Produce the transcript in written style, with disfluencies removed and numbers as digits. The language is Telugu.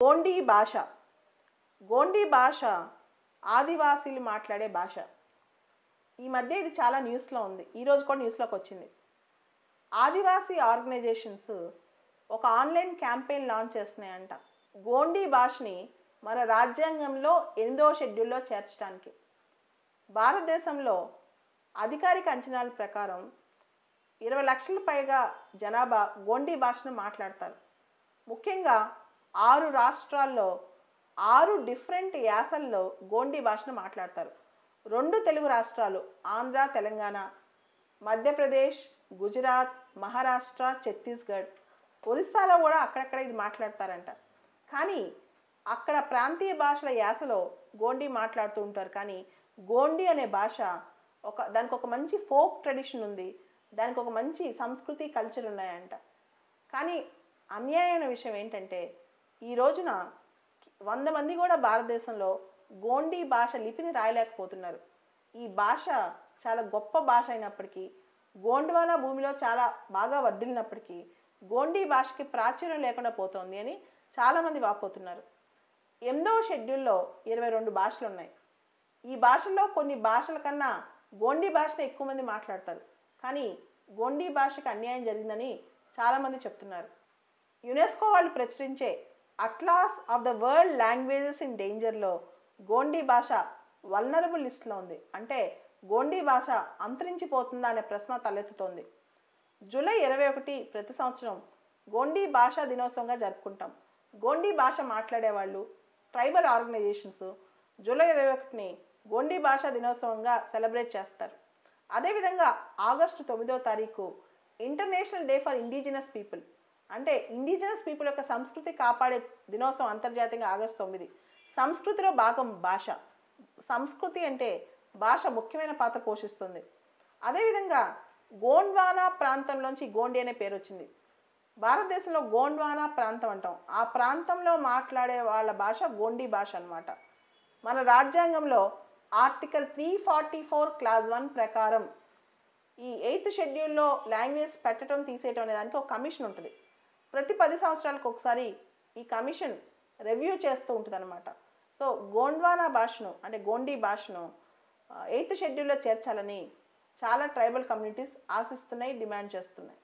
గోండీ భాష. గోండీ భాష ఆదివాసీలు మాట్లాడే భాష. ఈ మధ్య ఇది చాలా న్యూస్లో ఉంది. ఈరోజు కూడా న్యూస్లోకి వచ్చింది. ఆదివాసీ ఆర్గనైజేషన్స్ ఒక ఆన్లైన్ క్యాంపెయిన్ లాంచ్ చేస్తున్నాయంట. గోండీ భాషని మన రాజ్యాంగంలో 8వ షెడ్యూల్లో చేర్చడానికి. భారతదేశంలో అధికారిక అంచనాల ప్రకారం 20 లక్షల పైగా జనాభా గోండీ భాషను మాట్లాడతారు. ముఖ్యంగా 6 రాష్ట్రాల్లో 6 డిఫరెంట్ యాసల్లో గోండీ భాషను మాట్లాడతారు. 2 తెలుగు రాష్ట్రాలు ఆంధ్ర, తెలంగాణ, మధ్యప్రదేశ్, గుజరాత్, మహారాష్ట్ర, ఛత్తీస్గఢ్, ఒరిస్సాలో కూడా అక్కడక్కడ ఇది మాట్లాడతారంట. కానీ అక్కడ ప్రాంతీయ భాషల యాసలో గోండీ మాట్లాడుతూ ఉంటారు. కానీ గోండీ అనే భాష దానికి ఒక మంచి ఫోక్ ట్రెడిషన్ ఉంది. దానికి ఒక మంచి సంస్కృతి, కల్చర్ ఉన్నాయంట. కానీ అన్యాయమైన విషయం ఏంటంటే ఈ రోజున 100 మంది కూడా భారతదేశంలో గోండీ భాష లిపిని రాయలేకపోతున్నారు. ఈ భాష చాలా గొప్ప భాష అయినప్పటికీ, గోండ్వానా భూమిలో చాలా బాగా వర్ధిల్లినప్పటికీ గోండీ భాషకి ప్రాచుర్యం లేకుండా పోతోంది అని చాలామంది వాపోతున్నారు. 8వ షెడ్యూల్లో 22 భాషలు ఉన్నాయి. ఈ భాషల్లో కొన్ని భాషల కన్నా గోండీ భాషను ఎక్కువ మంది మాట్లాడతారు. కానీ గోండీ భాషకు అన్యాయం జరిగిందని చాలామంది చెప్తున్నారు. యునెస్కో వాళ్ళు ప్రచురించే atlas of the world languages in డేంజర్లో గోండీ భాష వల్నరబుల్ లిస్ట్లో ఉంది. అంటే గోండీ భాష అంతరించిపోతుందా అనే ప్రశ్న తలెత్తుతోంది. జూలై 21 ప్రతి సంవత్సరం గోండీ భాషా దినోత్సవంగా జరుపుకుంటాం. గోండీ భాష మాట్లాడేవాళ్ళు, ట్రైబల్ ఆర్గనైజేషన్స్ జూలై 21ని గోండీ భాషా దినోత్సవంగా సెలబ్రేట్ చేస్తారు. అదేవిధంగా ఆగస్టు 9వ తారీఖు international day for indigenous people, అంటే ఇండిజినస్ పీపుల్ యొక్క సంస్కృతి కాపాడే దినోత్సవం అంతర్జాతీయంగా ఆగస్టు 9. సంస్కృతిలో భాగం భాష. సంస్కృతి అంటే భాష ముఖ్యమైన పాత్ర పోషిస్తుంది. అదేవిధంగా గోండ్వానా ప్రాంతంలోంచి గోండీ అనే పేరు వచ్చింది. భారతదేశంలో గోండ్వానా ప్రాంతం అంటాం. ఆ ప్రాంతంలో మాట్లాడే వాళ్ళ భాష గోండీ భాష అన్నమాట. మన రాజ్యాంగంలో ఆర్టికల్ 344 క్లాజ్ 1 ప్రకారం ఈ 8th షెడ్యూల్లో లాంగ్వేజ్ పెట్టడం, తీసేయటం అనే దానికి ఒక కమిషన్ ఉంటుంది. ప్రతి 10 సంవత్సరాలకు ఒకసారి ఈ కమిషన్ రివ్యూ చేస్తూ ఉంటుంది అనమాట. సో గోండ్వానా భాషను అంటే గోండీ భాషను 8th షెడ్యూల్లో చేర్చాలని చాలా ట్రైబల్ కమ్యూనిటీస్ ఆశిస్తున్నాయి, డిమాండ్ చేస్తున్నాయి.